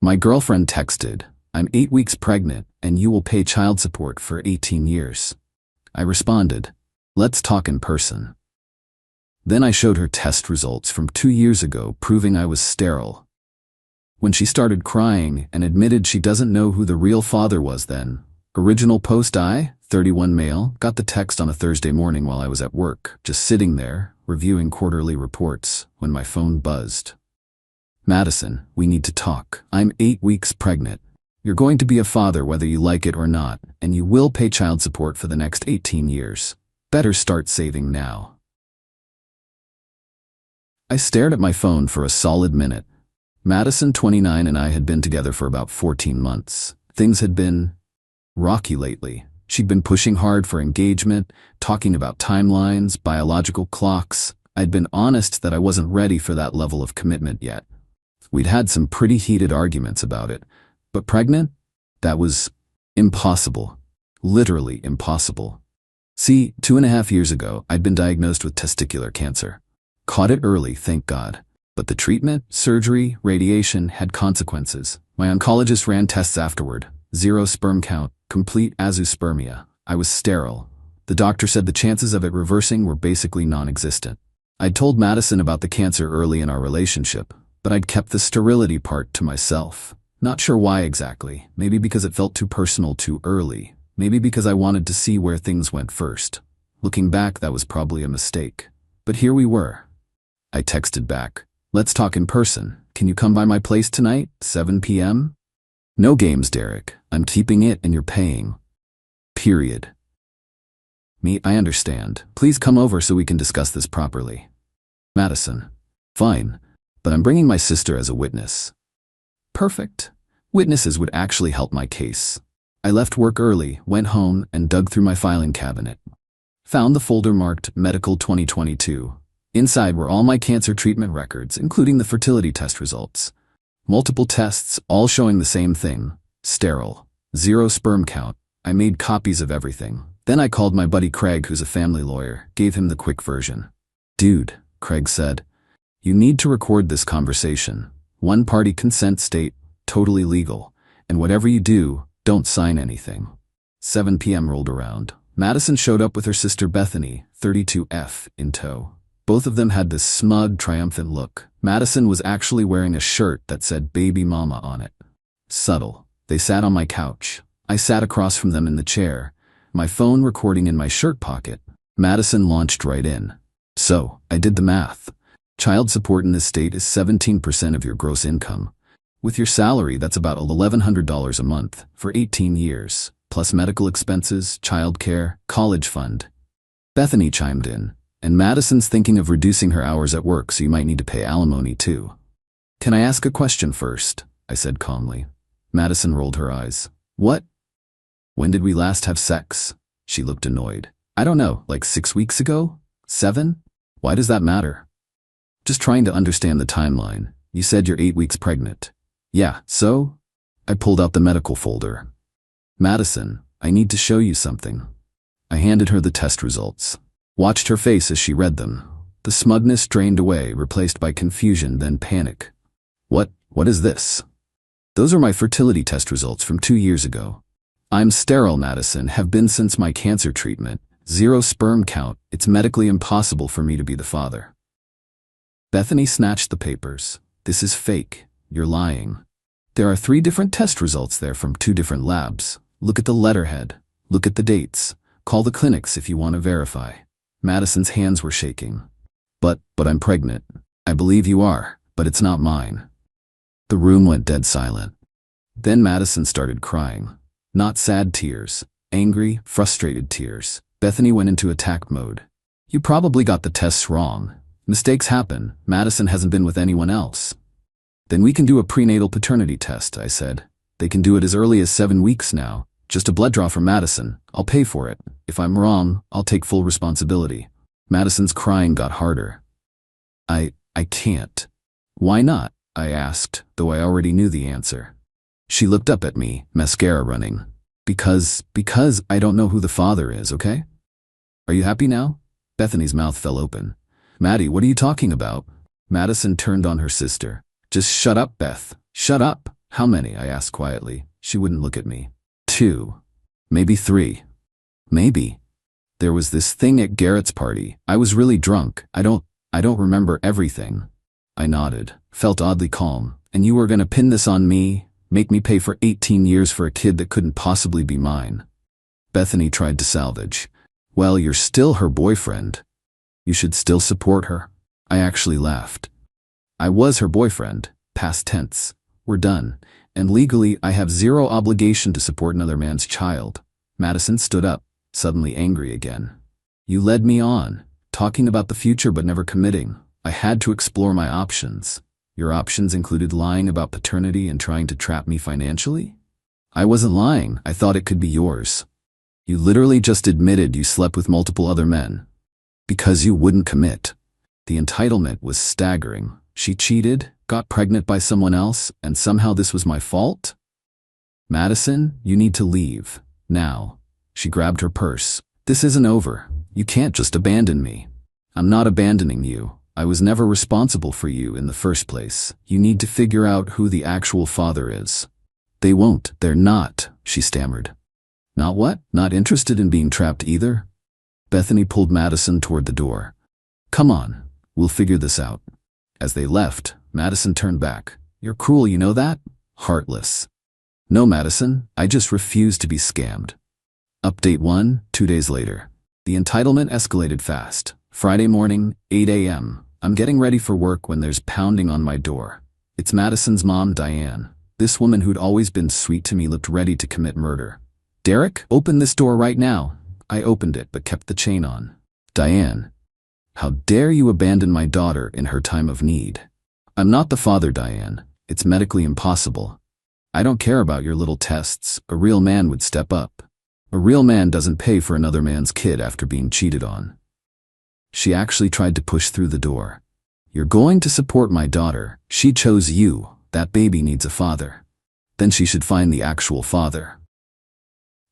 My girlfriend texted, "I'm 8 weeks pregnant and you will pay child support for 18 years. I responded, "Let's talk in person." Then I showed her test results from 2 years ago proving I was sterile. When she started crying and admitted she doesn't know who the real father was then, original post I, 31 male, got the text on a Thursday morning while I was at work, just sitting there, reviewing quarterly reports, when my phone buzzed. "Madison, we need to talk. I'm 8 weeks pregnant. You're going to be a father whether you like it or not, and you will pay child support for the next 18 years. Better start saving now." I stared at my phone for a solid minute. Madison, 29, and I had been together for about 14 months. Things had been rocky lately. She'd been pushing hard for engagement, talking about timelines, biological clocks. I'd been honest that I wasn't ready for that level of commitment yet. We'd had some pretty heated arguments about it, but pregnant? That was impossible. Literally impossible. See, 2.5 years ago, I'd been diagnosed with testicular cancer. Caught it early, thank God. But the treatment, surgery, radiation had consequences. My oncologist ran tests afterward. 0 sperm count, complete azoospermia. I was sterile. The doctor said the chances of it reversing were basically non-existent. I'd told Madison about the cancer early in our relationship, but I'd kept the sterility part to myself. Not sure why exactly. Maybe because it felt too personal too early. Maybe because I wanted to see where things went first. Looking back, that was probably a mistake. But here we were. I texted back, "Let's talk in person. Can you come by my place tonight, 7 p.m.? No games, Derek. I'm keeping it and you're paying. Period." Me, "I understand. Please come over so we can discuss this properly." Madison, "Fine, but I'm bringing my sister as a witness." Perfect. Witnesses would actually help my case. I left work early, went home, and dug through my filing cabinet. Found the folder marked Medical 2022. Inside were all my cancer treatment records, including the fertility test results. Multiple tests, all showing the same thing. Sterile. 0 sperm count. I made copies of everything. Then I called my buddy Craig, who's a family lawyer, gave him the quick version. "Dude," Craig said, "you need to record this conversation. One-party consent state, totally legal. And whatever you do, don't sign anything." 7 p.m. rolled around. Madison showed up with her sister Bethany, 32F, in tow. Both of them had this smug, triumphant look. Madison was actually wearing a shirt that said "Baby Mama" on it. Subtle. They sat on my couch. I sat across from them in the chair, my phone recording in my shirt pocket. Madison launched right in. "So, I did the math. Child support in this state is 17% of your gross income. With your salary, that's about $1,100 a month for 18 years, plus medical expenses, childcare, college fund." Bethany chimed in, "And Madison's thinking of reducing her hours at work, so you might need to pay alimony too." "Can I ask a question first?" I said calmly. Madison rolled her eyes. "What?" "When did we last have sex?" She looked annoyed. "I don't know, like 6 weeks ago? 7? Why does that matter?" "Just trying to understand the timeline. You said you're 8 weeks pregnant." "Yeah, so?" I pulled out the medical folder. "Madison, I need to show you something." I handed her the test results. Watched her face as she read them. The smugness drained away, replaced by confusion, then panic. What is this?" "Those are my fertility test results from 2 years ago. I'm sterile, Madison, have been since my cancer treatment. 0 sperm count. It's medically impossible for me to be the father." Bethany snatched the papers. "This is fake. You're lying. There are 3 different test results there from 2 different labs. Look at the letterhead. Look at the dates. Call the clinics if you want to verify." Madison's hands were shaking. But I'm pregnant." "I believe you are, but it's not mine." The room went dead silent. Then Madison started crying. Not sad tears, angry, frustrated tears. Bethany went into attack mode. "You probably got the tests wrong. Mistakes happen. Madison hasn't been with anyone else." "Then we can do a prenatal paternity test," I said. "They can do it as early as 7 weeks now. Just a blood draw from Madison. I'll pay for it. If I'm wrong, I'll take full responsibility." Madison's crying got harder. I can't." "Why not?" I asked, though I already knew the answer. She looked up at me, mascara running. Because I don't know who the father is, okay? Are you happy now?" Bethany's mouth fell open. "Maddie, what are you talking about?" Madison turned on her sister. "Just shut up, Beth. Shut up. How many? I asked quietly. She wouldn't look at me. 2. Maybe 3. Maybe. There was this thing at Garrett's party. I was really drunk. I don't remember everything. I nodded, felt oddly calm. And you were gonna pin this on me? Make me pay for 18 years for a kid that couldn't possibly be mine? Bethany tried to salvage. Well, you're still her boyfriend. You should still support her. I actually laughed. I was her boyfriend, past tense. We're done. And legally, I have zero obligation to support another man's child. Madison stood up, suddenly angry again. You led me on, talking about the future but never committing. I had to explore my options. Your options included lying about paternity and trying to trap me financially? I wasn't lying. I thought it could be yours. You literally just admitted you slept with multiple other men. Because you wouldn't commit. The entitlement was staggering. She cheated, got pregnant by someone else, and somehow this was my fault? Madison, you need to leave. Now. She grabbed her purse. This isn't over. You can't just abandon me. I'm not abandoning you. I was never responsible for you in the first place. You need to figure out who the actual father is. They won't. They're not, she stammered. Not what? Not interested in being trapped either? Bethany pulled Madison toward the door. Come on. We'll figure this out. As they left, Madison turned back. You're cruel, you know that? Heartless. No, Madison. I just refuse to be scammed. Update 1, 2 days later. The entitlement escalated fast. Friday morning, 8 a.m. I'm getting ready for work when there's pounding on my door. It's Madison's mom, Diane. This woman who'd always been sweet to me looked ready to commit murder. Derek, open this door right now. I opened it but kept the chain on. Diane. How dare you abandon my daughter in her time of need? I'm not the father, Diane. It's medically impossible. I don't care about your little tests. A real man would step up. A real man doesn't pay for another man's kid after being cheated on. She actually tried to push through the door. You're going to support my daughter. She chose you. That baby needs a father. Then she should find the actual father.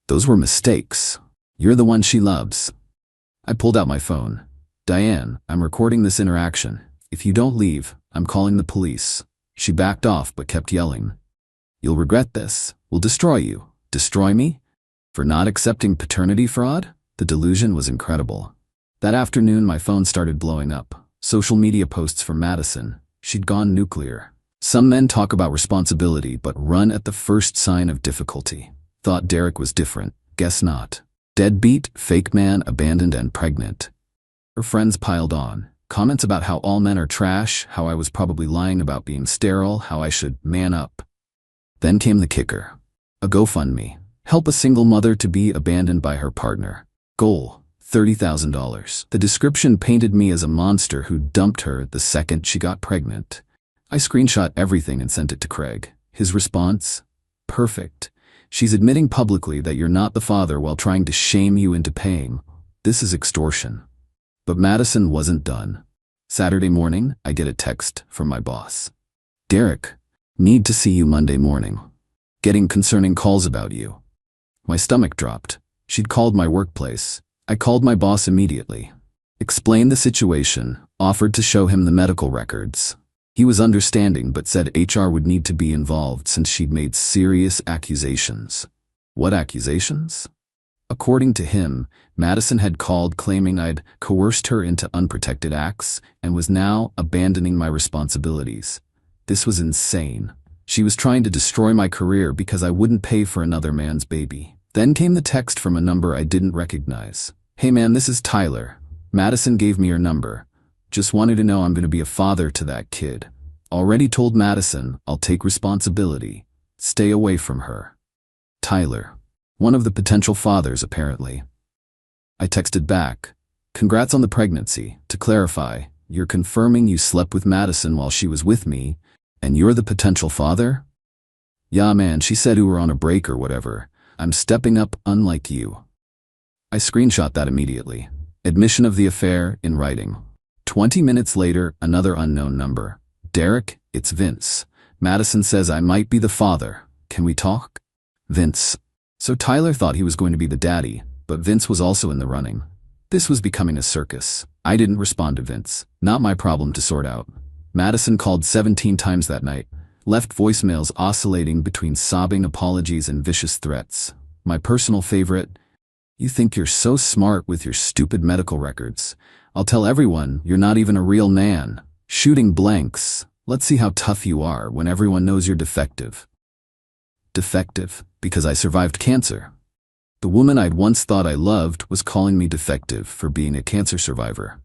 Those were mistakes. You're the one she loves. I pulled out my phone. Diane, I'm recording this interaction. If you don't leave, I'm calling the police. She backed off but kept yelling. You'll regret this. We'll destroy you. Destroy me? For not accepting paternity fraud? The delusion was incredible. That afternoon, my phone started blowing up. Social media posts from Madison. She'd gone nuclear. Some men talk about responsibility but run at the first sign of difficulty. Thought Derek was different. Guess not. Deadbeat, fake man, abandoned and pregnant. Her friends piled on. Comments about how all men are trash, how I was probably lying about being sterile, how I should man up. Then came the kicker. A GoFundMe. Help a single mother to be abandoned by her partner. Goal, $30,000. The description painted me as a monster who dumped her the second she got pregnant. I screenshot everything and sent it to Craig. His response? Perfect. She's admitting publicly that you're not the father while trying to shame you into paying. This is extortion. But Madison wasn't done. Saturday morning, I get a text from my boss. Derek, need to see you Monday morning. Getting concerning calls about you. My stomach dropped. She'd called my workplace. I called my boss immediately. Explained the situation, offered to show him the medical records. He was understanding but said HR would need to be involved since she'd made serious accusations. What accusations? According to him, Madison had called claiming I'd coerced her into unprotected acts and was now abandoning my responsibilities. This was insane. She was trying to destroy my career because I wouldn't pay for another man's baby. Then came the text from a number I didn't recognize. Hey man, this is Tyler. Madison gave me your number. Just wanted to know I'm going to be a father to that kid. Already told Madison I'll take responsibility. Stay away from her. Tyler. One of the potential fathers, apparently. I texted back. Congrats on the pregnancy. To clarify, you're confirming you slept with Madison while she was with me, and you're the potential father? Yeah man, she said we were on a break or whatever. I'm stepping up unlike you. I screenshot that immediately. Admission of the affair in writing. 20 minutes later, another unknown number. Derek, it's Vince. Madison says I might be the father. Can we talk? Vince. So Tyler thought he was going to be the daddy, but Vince was also in the running. This was becoming a circus. I didn't respond to Vince. Not my problem to sort out. Madison called 17 times that night. left voicemails oscillating between sobbing apologies and vicious threats. My personal favorite: "You think you're so smart with your stupid medical records. I'll tell everyone you're not even a real man. Shooting blanks. Let's see how tough you are when everyone knows you're defective." Defective because I survived cancer. The woman I'd once thought I loved was calling me defective for being a cancer survivor.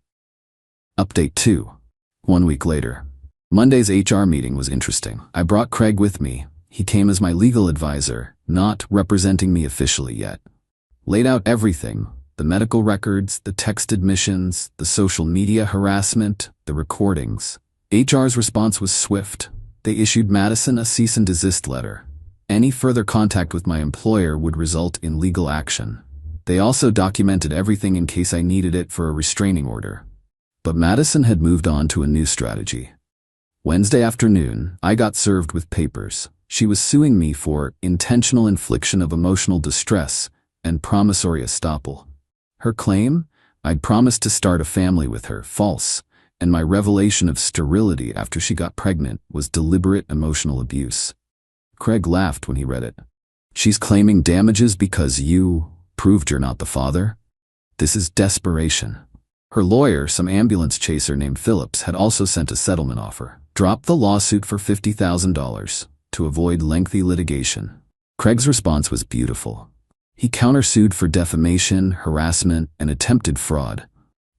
Update 2. 1 week later. Monday's HR meeting was interesting. I brought Craig with me. He came as my legal advisor, not representing me officially yet. Laid out everything: the medical records, the text admissions, the social media harassment, the recordings. HR's response was swift. They issued Madison a cease and desist letter. Any further contact with my employer would result in legal action. They also documented everything in case I needed it for a restraining order. But Madison had moved on to a new strategy. Wednesday afternoon, I got served with papers. She was suing me for intentional infliction of emotional distress and promissory estoppel. Her claim? I'd promised to start a family with her, false, and my revelation of sterility after she got pregnant was deliberate emotional abuse. Craig laughed when he read it. She's claiming damages because you proved you're not the father? This is desperation. Her lawyer, some ambulance chaser named Phillips, had also sent a settlement offer. Drop the lawsuit for $50,000 to avoid lengthy litigation. Craig's response was beautiful. He countersued for defamation, harassment, and attempted fraud.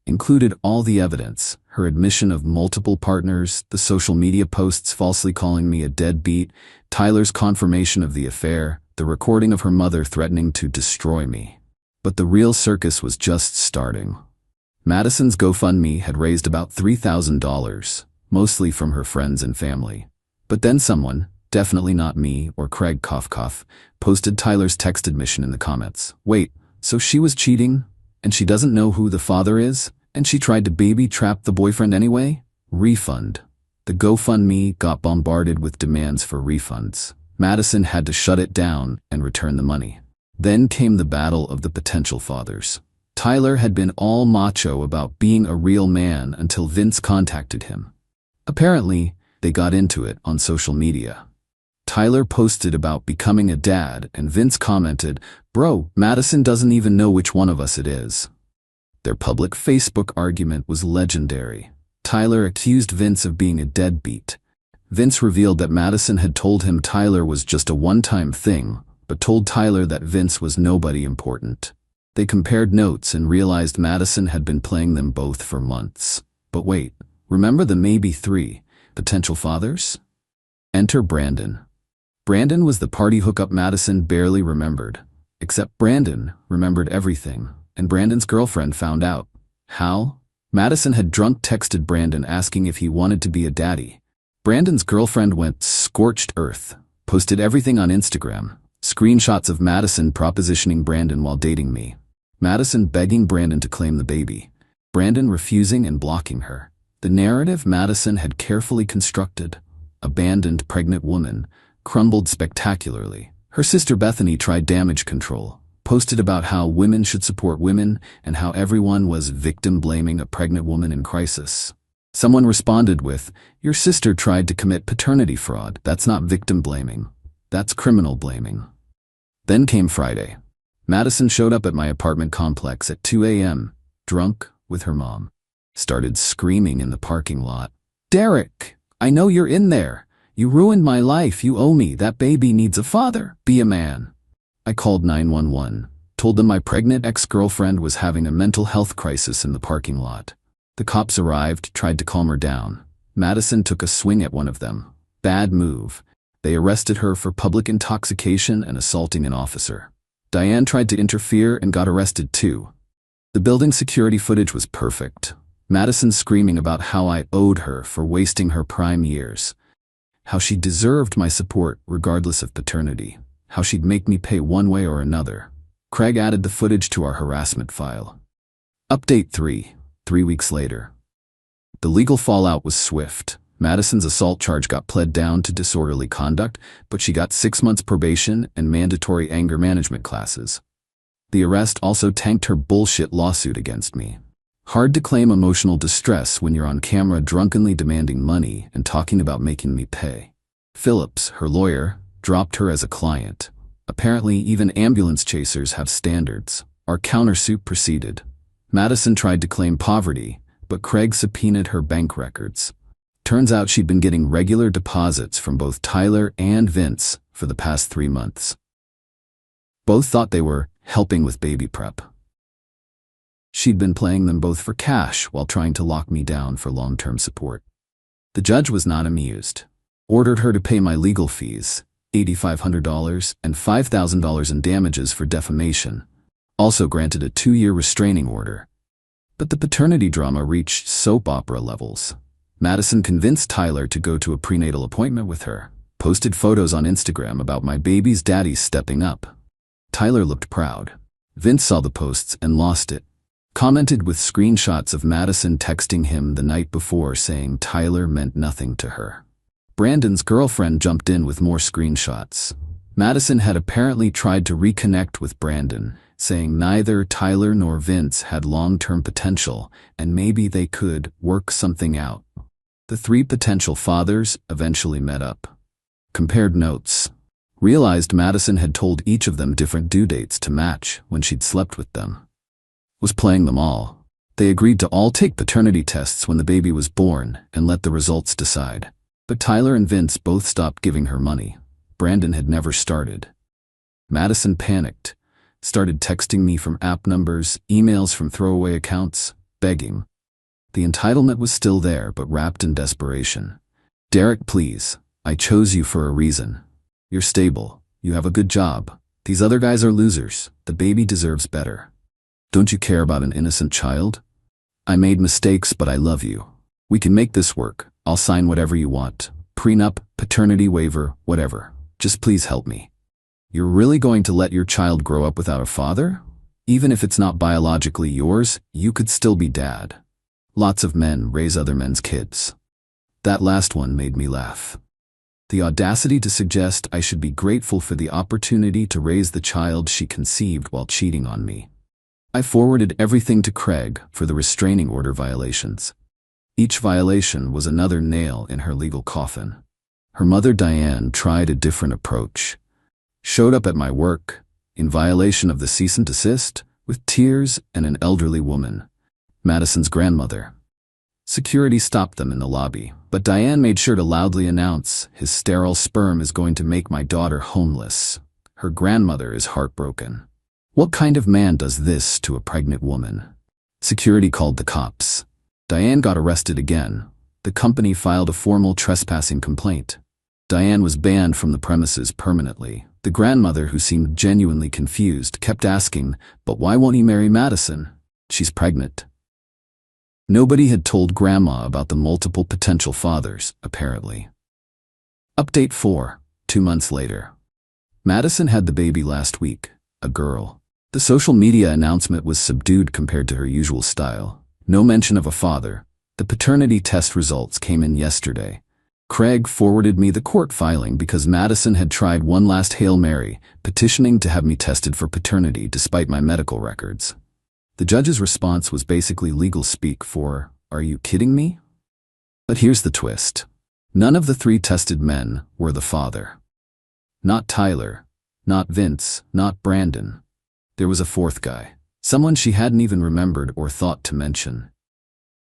Included all the evidence: her admission of multiple partners, the social media posts falsely calling me a deadbeat, Tyler's confirmation of the affair, the recording of her mother threatening to destroy me. But the real circus was just starting. Madison's GoFundMe had raised about $3,000, mostly from her friends and family. But then someone, definitely not me or Craig cough cough, posted Tyler's text admission in the comments. Wait, so she was cheating, and she doesn't know who the father is, and she tried to baby trap the boyfriend anyway? Refund. The GoFundMe got bombarded with demands for refunds. Madison had to shut it down and return the money. Then came the battle of the potential fathers. Tyler had been all macho about being a real man until Vince contacted him. Apparently, they got into it on social media. Tyler posted about becoming a dad, and Vince commented, "Bro, Madison doesn't even know which one of us it is." Their public Facebook argument was legendary. Tyler accused Vince of being a deadbeat. Vince revealed that Madison had told him Tyler was just a one-time thing, but told Tyler that Vince was nobody important. They compared notes and realized Madison had been playing them both for months. But wait, remember the maybe 3 potential fathers? Enter Brandon. Brandon was the party hookup Madison barely remembered. Except Brandon remembered everything, and Brandon's girlfriend found out. How? Madison had drunk texted Brandon asking if he wanted to be a daddy. Brandon's girlfriend went scorched earth, posted everything on Instagram, screenshots of Madison propositioning Brandon while dating me. Madison begging Brandon to claim the baby. Brandon refusing and blocking her. The narrative Madison had carefully constructed, abandoned pregnant woman, crumbled spectacularly. Her sister Bethany tried damage control, posted about how women should support women and how everyone was victim blaming a pregnant woman in crisis. Someone responded with, "Your sister tried to commit paternity fraud. That's not victim blaming. That's criminal blaming." Then came Friday. Madison showed up at my apartment complex at 2 a.m., drunk, with her mom. Started screaming in the parking lot. "Derek, I know you're in there. You ruined my life. You owe me. That baby needs a father. Be a man." I called 911, told them my pregnant ex-girlfriend was having a mental health crisis in the parking lot. The cops arrived, tried to calm her down. Madison took a swing at one of them. Bad move. They arrested her for public intoxication and assaulting an officer. Diane tried to interfere and got arrested too. The building security footage was perfect. Madison screaming about how I owed her for wasting her prime years. How she deserved my support regardless of paternity. How she'd make me pay one way or another. Craig added the footage to our harassment file. Update 3. 3 weeks later. The legal fallout was swift. Madison's assault charge got pled down to disorderly conduct, but she got 6 months probation and mandatory anger management classes. The arrest also tanked her bullshit lawsuit against me. Hard to claim emotional distress when you're on camera drunkenly demanding money and talking about making me pay. Phillips, her lawyer, dropped her as a client. Apparently, even ambulance chasers have standards. Our countersuit proceeded. Madison tried to claim poverty, but Craig subpoenaed her bank records. Turns out she'd been getting regular deposits from both Tyler and Vince for the past 3 months. Both thought they were helping with baby prep. She'd been playing them both for cash while trying to lock me down for long-term support. The judge was not amused. Ordered her to pay my legal fees, $8,500 and $5,000 in damages for defamation. Also granted a 2-year restraining order. But the paternity drama reached soap opera levels. Madison convinced Tyler to go to a prenatal appointment with her, posted photos on Instagram about my baby's daddy stepping up. Tyler looked proud. Vince saw the posts and lost it. Commented with screenshots of Madison texting him the night before saying Tyler meant nothing to her. Brandon's girlfriend jumped in with more screenshots. Madison had apparently tried to reconnect with Brandon, saying neither Tyler nor Vince had long-term potential and maybe they could work something out. The 3 potential fathers eventually met up. Compared notes. Realized Madison had told each of them different due dates to match when she'd slept with them. Was playing them all. They agreed to all take paternity tests when the baby was born and let the results decide. But Tyler and Vince both stopped giving her money. Brandon had never started. Madison panicked, started texting me from app numbers, emails from throwaway accounts, begging. The entitlement was still there, but wrapped in desperation. Derek, please, I chose you for a reason. You're stable, you have a good job. These other guys are losers. The baby deserves better. Don't you care about an innocent child? I made mistakes, but I love you. We can make this work. I'll sign whatever you want. Prenup, paternity waiver, whatever. Just please help me. You're really going to let your child grow up without a father? Even if it's not biologically yours, you could still be dad. Lots of men raise other men's kids. That last one made me laugh. The audacity to suggest I should be grateful for the opportunity to raise the child she conceived while cheating on me. I forwarded everything to Craig for the restraining order violations. Each violation was another nail in her legal coffin. Her mother Diane tried a different approach. Showed up at my work, in violation of the cease and desist, with tears and an elderly woman, Madison's grandmother. Security stopped them in the lobby, but Diane made sure to loudly announce, his sterile sperm is going to make my daughter homeless. Her grandmother is heartbroken. What kind of man does this to a pregnant woman? Security called the cops. Diane got arrested again. The company filed a formal trespassing complaint. Diane was banned from the premises permanently. The grandmother, who seemed genuinely confused, kept asking, but why won't he marry Madison? She's pregnant. Nobody had told Grandma about the multiple potential fathers, apparently. Update 4, 2 months later. Madison had the baby last week, a girl. The social media announcement was subdued compared to her usual style. No mention of a father. The paternity test results came in yesterday. Craig forwarded me the court filing because Madison had tried one last Hail Mary, petitioning to have me tested for paternity despite my medical records. The judge's response was basically legal speak for, "Are you kidding me?" But here's the twist. None of the 3 tested men were the father. Not Tyler, not Vince, not Brandon. There was a 4th guy. Someone she hadn't even remembered or thought to mention.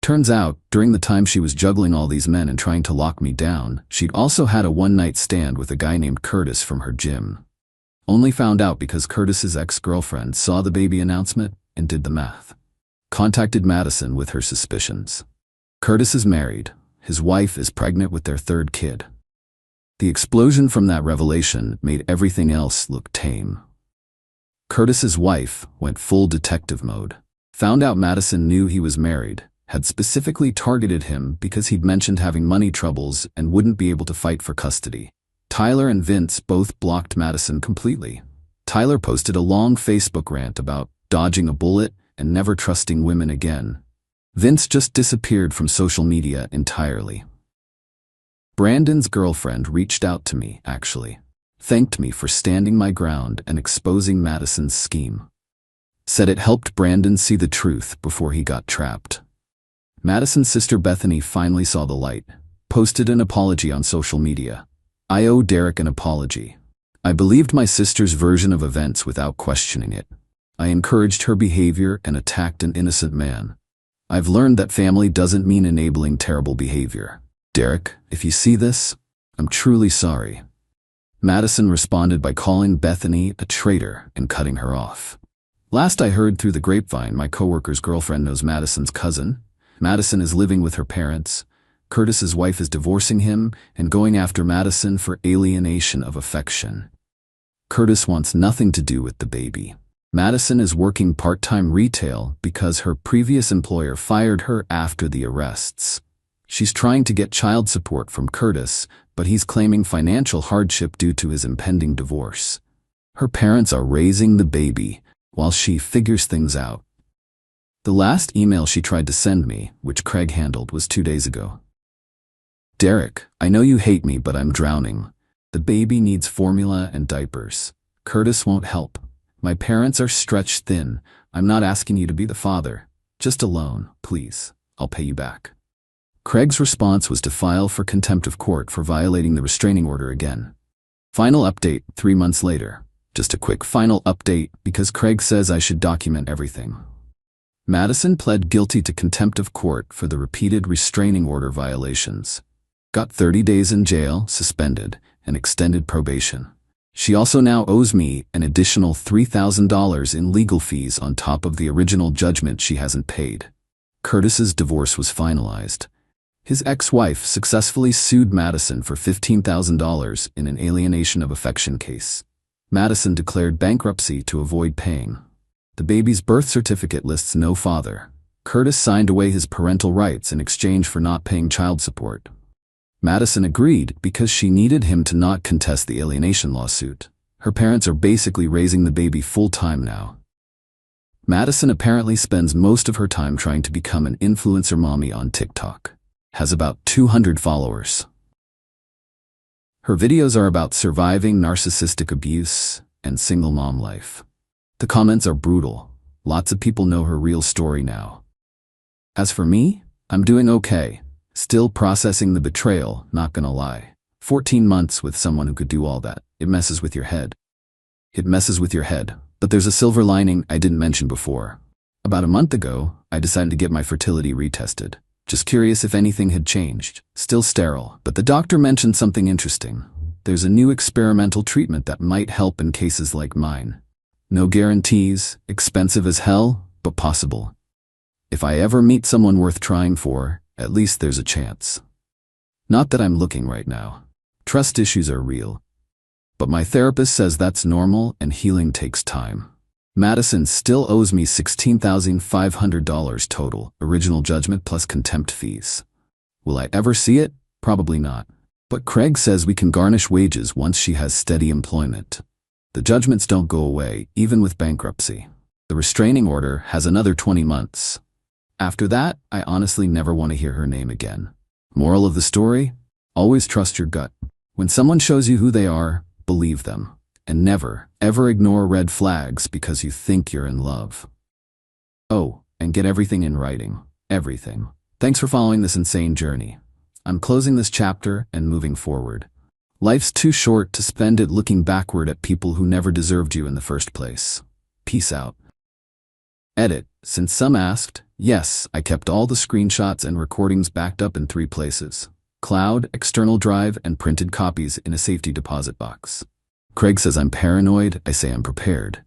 Turns out, during the time she was juggling all these men and trying to lock me down, she'd also had a one-night stand with a guy named Curtis from her gym. Only found out because Curtis's ex-girlfriend saw the baby announcement and did the math. Contacted Madison with her suspicions. Curtis is married. His wife is pregnant with their 3rd kid. The explosion from that revelation made everything else look tame. Curtis's wife went full detective mode. Found out Madison knew he was married, had specifically targeted him because he'd mentioned having money troubles and wouldn't be able to fight for custody. Tyler and Vince both blocked Madison completely. Tyler posted a long Facebook rant about dodging a bullet and never trusting women again. Vince just disappeared from social media entirely. Brandon's girlfriend reached out to me, actually. Thanked me for standing my ground and exposing Madison's scheme. Said it helped Brandon see the truth before he got trapped. Madison's sister Bethany finally saw the light, posted an apology on social media. I owe Derek an apology. I believed my sister's version of events without questioning it. I encouraged her behavior and attacked an innocent man. I've learned that family doesn't mean enabling terrible behavior. Derek, if you see this, I'm truly sorry. Madison responded by calling Bethany a traitor and cutting her off. Last I heard through the grapevine, my coworker's girlfriend knows Madison's cousin. Madison is living with her parents. Curtis's wife is divorcing him and going after Madison for alienation of affection. Curtis wants nothing to do with the baby. Madison is working part-time retail because her previous employer fired her after the arrests. She's trying to get child support from Curtis, but he's claiming financial hardship due to his impending divorce. Her parents are raising the baby while she figures things out. The last email she tried to send me, which Craig handled, was 2 days ago. Derek, I know you hate me, but I'm drowning. The baby needs formula and diapers. Curtis won't help. My parents are stretched thin. I'm not asking you to be the father. Just a loan, please. I'll pay you back. Craig's response was to file for contempt of court for violating the restraining order again. Final update 3 months later. Just a quick final update because Craig says I should document everything. Madison pled guilty to contempt of court for the repeated restraining order violations. Got 30 days in jail, suspended, and extended probation. She also now owes me an additional $3,000 in legal fees on top of the original judgment she hasn't paid. Curtis's divorce was finalized. His ex-wife successfully sued Madison for $15,000 in an alienation of affection case. Madison declared bankruptcy to avoid paying. The baby's birth certificate lists no father. Curtis signed away his parental rights in exchange for not paying child support. Madison agreed because she needed him to not contest the alienation lawsuit. Her parents are basically raising the baby full-time now. Madison apparently spends most of her time trying to become an influencer mommy on TikTok. Has about 200 followers. Her videos are about surviving narcissistic abuse and single mom life. The comments are brutal. Lots of people know her real story now. As for me, I'm doing okay. Still processing the betrayal, not gonna lie. 14 months with someone who could do all that. It messes with your head. It messes with your head. But there's a silver lining I didn't mention before. About a month ago, I decided to get my fertility retested. Just curious if anything had changed. Still sterile, but the doctor mentioned something interesting. There's a new experimental treatment that might help in cases like mine. No guarantees, expensive as hell, but possible. If I ever meet someone worth trying for, at least there's a chance. Not that I'm looking right now. Trust issues are real. But my therapist says that's normal and healing takes time. Madison still owes me $16,500 total, original judgment plus contempt fees. Will I ever see it? Probably not. But Craig says we can garnish wages once she has steady employment. The judgments don't go away, even with bankruptcy. The restraining order has another 20 months. After that, I honestly never want to hear her name again. Moral of the story? Always trust your gut. When someone shows you who they are, believe them. And never, ever ignore red flags because you think you're in love. Oh, and get everything in writing. Everything. Thanks for following this insane journey. I'm closing this chapter and moving forward. Life's too short to spend it looking backward at people who never deserved you in the first place. Peace out. Edit. Since some asked, yes, I kept all the screenshots and recordings backed up in 3 places. Cloud, external drive, and printed copies in a safety deposit box. Craig says I'm paranoid, I say I'm prepared.